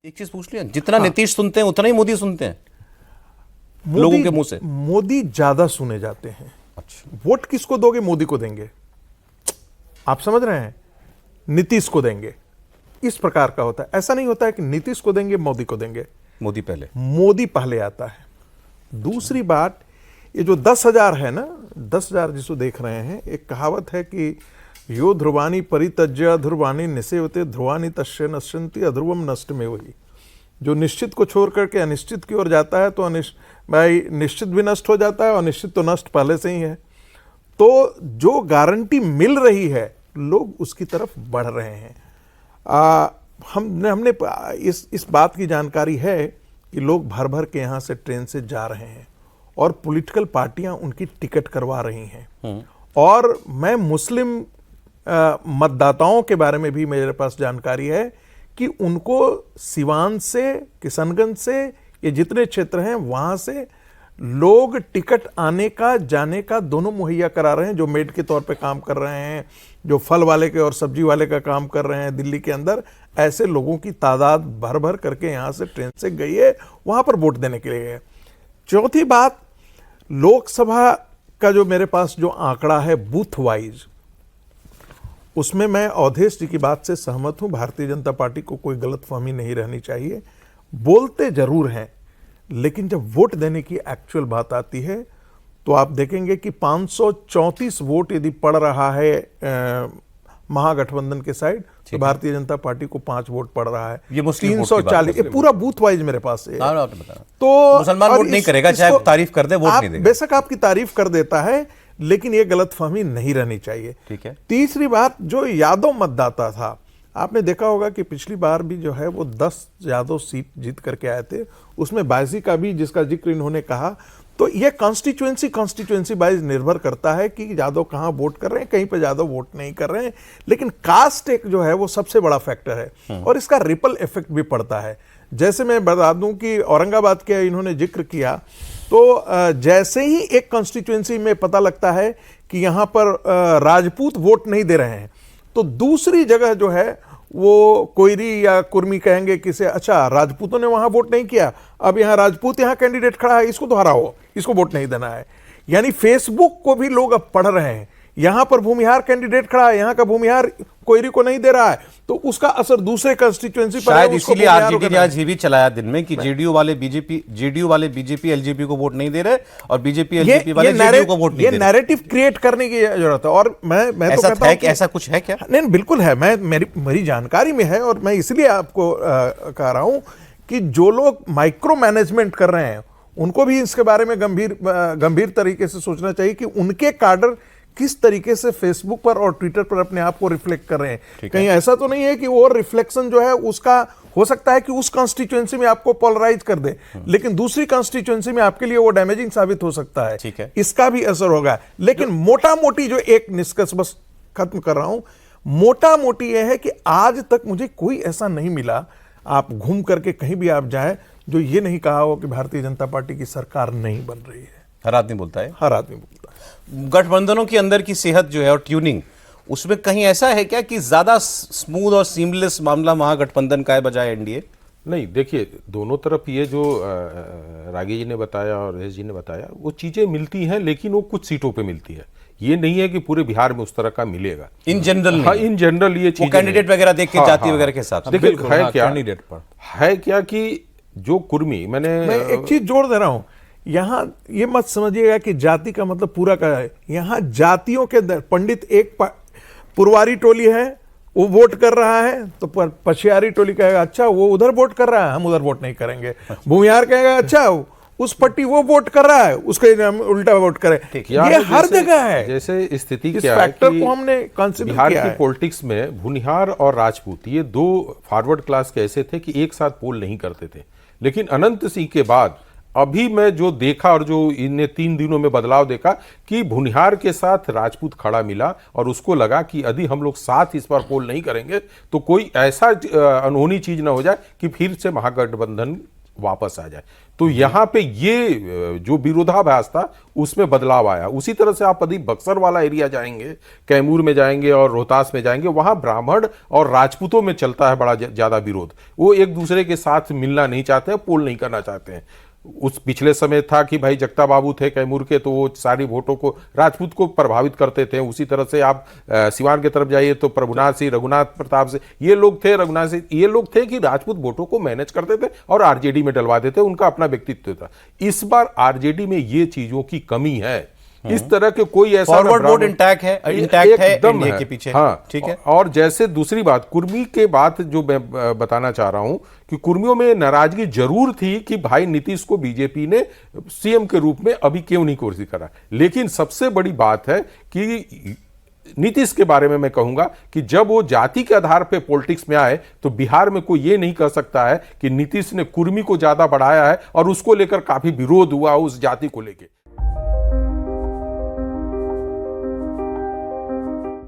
एक चीज पूछ लिया, जितना नीतीश सुनते हैं उतना ही मोदी सुनते हैं लोगों के मुंह से। मोदी ज्यादा सुने जाते हैं। अच्छा, वोट किसको दोगे? मोदी को देंगे। आप समझ रहे हैं? नीतीश को देंगे, इस प्रकार का होता है। ऐसा नहीं होता है कि नीतीश को देंगे मोदी को देंगे। मोदी पहले, मोदी पहले आता है। दूसरी बात, ये जो 10,000 है ना, 10,000 जिसको देख रहे हैं, एक कहावत है कि यो ध्रुवानी परित्यज्य ध्रुवानी निसेवते ध्रुवानी तस्य नश्यन्ति अध्रुवम नष्ट में। वही जो निश्चित को छोड़ करके अनिश्चित की ओर जाता है तो भाई निश्चित भी नष्ट हो जाता है, और निश्चित तो नष्ट पहले से ही है। तो जो गारंटी मिल रही है लोग उसकी तरफ बढ़ रहे हैं। हमने इस बात की जानकारी है कि लोग भर भर के यहाँ से ट्रेन से जा रहे हैं और पॉलिटिकल पार्टियां उनकी टिकट करवा रही हैं। और मैं मुस्लिम मतदाताओं के बारे में भी मेरे पास जानकारी है कि उनको सिवान से, किशनगंज से, ये जितने क्षेत्र हैं वहां से लोग टिकट आने का जाने का दोनों मुहैया करा रहे हैं। जो मेड के तौर पे काम कर रहे हैं, जो फल वाले के और सब्जी वाले का काम कर रहे हैं दिल्ली के अंदर, ऐसे लोगों की तादाद भर भर करके यहाँ से ट्रेन से गई है, वहां पर वोट देने के लिए है। चौथी बात, लोकसभा का जो मेरे पास जो आंकड़ा है बूथ वाइज, उसमें मैं अवधेश जी की बात से सहमत हूं। भारतीय जनता पार्टी को कोई गलतफहमी नहीं रहनी चाहिए। बोलते जरूर हैं, लेकिन जब वोट देने की एक्चुअल बात आती है तो आप देखेंगे कि 534 वोट यदि पड़ रहा है महागठबंधन के साइड, तो भारतीय जनता पार्टी को 5 वोट पड़ रहा है। ये मुस्लिम 340, ये पूरा बूथ वाइज मेरे पास है। तो मुसलमान वोट नहीं करेगा, चाहे तारीफ कर दे, वोट नहीं देगा। बेशक आपकी तारीफ कर देता है, लेकिन ये गलतफहमी नहीं रहनी चाहिए। ठीक है। तीसरी बात, जो यादव मतदाता था, आपने देखा होगा कि पिछली बार भी जो है वो 10 यादव सीट जीत करके आए थे, उसमें बायसी का भी जिसका जिक्र इन्होंने कहा। तो ये कॉन्स्टिट्यूएंसी वाइज निर्भर करता है कि यादव कहाँ वोट कर रहे हैं, कहीं पे यादव वोट नहीं कर रहे हैं। लेकिन कास्ट एक जो है वो सबसे बड़ा फैक्टर है और इसका रिपल इफेक्ट भी पड़ता है। जैसे मैं बता दूं कि औरंगाबाद के इन्होंने जिक्र किया, तो जैसे ही एक कॉन्स्टिट्यूएंसी में पता लगता है कि यहां पर राजपूत वोट नहीं दे रहे हैं, तो दूसरी जगह जो है वो कोयरी या कुर्मी कहेंगे किसे, अच्छा राजपूतों ने वहां वोट नहीं किया, अब यहां राजपूत यहां कैंडिडेट खड़ा है, इसको तो हराओ, इसको वोट नहीं देना है। यानी फेसबुक को भी लोग अब पढ़ रहे हैं। यहां पर भूमिहार कैंडिडेट खड़ा है, यहां का भूमिहार कोयरी को नहीं दे रहा है, तो उसका असर दूसरे कंस्टिट्यूएंसी पर है। शायद इसीलिए आरजेडी ने आज ये भी चलाया दिन में कि जेडीयू वाले बीजेपी एलजेपी को वोट नहीं दे रहे और बीजेपी एलजेपी वाले जेडीयू को वोट नहीं दे रहे। ये नैरेटिव क्रिएट करने की जरूरत है। और मैं तो कहता हूं कि ऐसा कुछ है क्या? नहीं, बिल्कुल है। मेरी जानकारी में है, और मैं इसलिए आपको कह रहा हूं कि जो लोग माइक्रो मैनेजमेंट कर रहे हैं उनको भी इसके बारे में गंभीर तरीके से सोचना चाहिए कि उनके कार्डर किस तरीके से फेसबुक पर और ट्विटर पर अपने आप को रिफ्लेक्ट कर रहे हैं। कहीं ऐसा तो नहीं है कि वो रिफ्लेक्शन जो है उसका हो सकता है कि उस कॉन्स्टिट्यूएंसी में आपको पोलराइज कर दे, लेकिन दूसरी कॉन्स्टिट्यूएंसी में आपके लिए वो डैमेजिंग साबित हो सकता है। ठीक है, इसका भी असर होगा। लेकिन मोटा मोटी जो एक निष्कर्ष, बस खत्म कर रहा हूं, मोटा मोटी यह है कि आज तक मुझे कोई ऐसा नहीं मिला, आप घूम करके कहीं भी आप जाए, जो ये नहीं कहा हो कि भारतीय जनता पार्टी की सरकार नहीं बन रही है। हर आदमी बोलता है, हर आदमी बोलता है। गठबंधनों के अंदर की सेहत जो है और ट्यूनिंग, उसमें कहीं ऐसा है क्या कि ज्यादा स्मूथ और सीमलेस मामला महागठबंधन का है बजाय एनडीए? नहीं, देखिए दोनों तरफ ये जो रागी जी ने बताया और रेश जी ने बताया, वो चीजें मिलती हैं, लेकिन वो कुछ सीटों पे मिलती है। ये नहीं है कि पूरे बिहार में उस तरह का मिलेगा इन जनरल। हाँ, इन जनरल ये चीज कैंडिडेट वगैरह देख के, जाति वगैरह के साथ देखिए है क्या कैंडिडेट पर है क्या कि जो कुर्मी, मैं एक चीज जोड़ दे रहा हूं, यहां ये मत समझिएगा कि जाति का मतलब पूरा का है। यहां जातियों के पंडित, एक पुरवारी टोली है वो वोट कर रहा है, तो पछियारी टोली कहेगा अच्छा वो उधर वोट कर रहा है, हम उधर वोट नहीं करेंगे। भूमिहार कहेगा अच्छा उस पट्टी वो वोट कर रहा है, उसके हम उल्टा वोट करें। ये हर जगह है। जैसे स्थिति इस क्या है फैक्टर को हमने कंसीडर बिहार किया की है। पॉलिटिक्स में भूनिहार और राजपूत ये दो फॉरवर्ड क्लास के ऐसे थे कि एक साथ पोल नहीं करते थे। लेकिन अनंत सिंह के बाद अभी मैं जो देखा और जो इन्हें 3 दिनों में बदलाव देखा कि भूनिहार के साथ राजपूत खड़ा मिला, और उसको लगा कि यदि हम लोग साथ इस बार पोल नहीं करेंगे तो कोई ऐसा अनहोनी चीज ना हो जाए कि फिर से महागठबंधन वापस आ जाए। तो यहाँ पे ये जो विरोधाभास था उसमें बदलाव आया। उसी तरह से आप यदि बक्सर वाला एरिया जाएंगे, कैमूर में जाएंगे और रोहतास में जाएंगे, वहां ब्राह्मण और राजपूतों में चलता है बड़ा ज्यादा विरोध। वो एक दूसरे के साथ मिलना नहीं चाहते हैं, पोल नहीं करना चाहते हैं। उस पिछले समय था कि भाई जगता बाबू थे कैमूर के, तो वो सारी वोटों को राजपूत को प्रभावित करते थे। उसी तरह से आप सिवान की तरफ जाइए तो प्रभुनाथ सिंह, रघुनाथ प्रताप से ये लोग थे, रघुनाथ सिंह, ये लोग थे कि राजपूत वोटों को मैनेज करते थे और आरजेडी में डलवा देते, उनका अपना व्यक्तित्व था। इस बार आरजेडी में ये चीजों की कमी है। इस तरह के कोई ऐसा फॉरवर्ड वोट इंटैक्ट है एकदम इंडिया के पीछे। हाँ, ठीक है। और जैसे दूसरी बात कुर्मी के बात जो मैं बताना चाह रहा हूं कि कुर्मियों में नाराजगी जरूर थी कि भाई नीतीश को बीजेपी ने सीएम के रूप में अभी क्यों नहीं घोषित करा। लेकिन सबसे बड़ी बात है कि नीतीश के बारे में मैं कहूंगा कि जब वो जाति के आधार पे पॉलिटिक्स में आए तो बिहार में कोई ये नहीं कह सकता है कि नीतीश ने कुर्मी को ज्यादा बढ़ाया है और उसको लेकर काफी विरोध हुआ उस जाति को लेकर।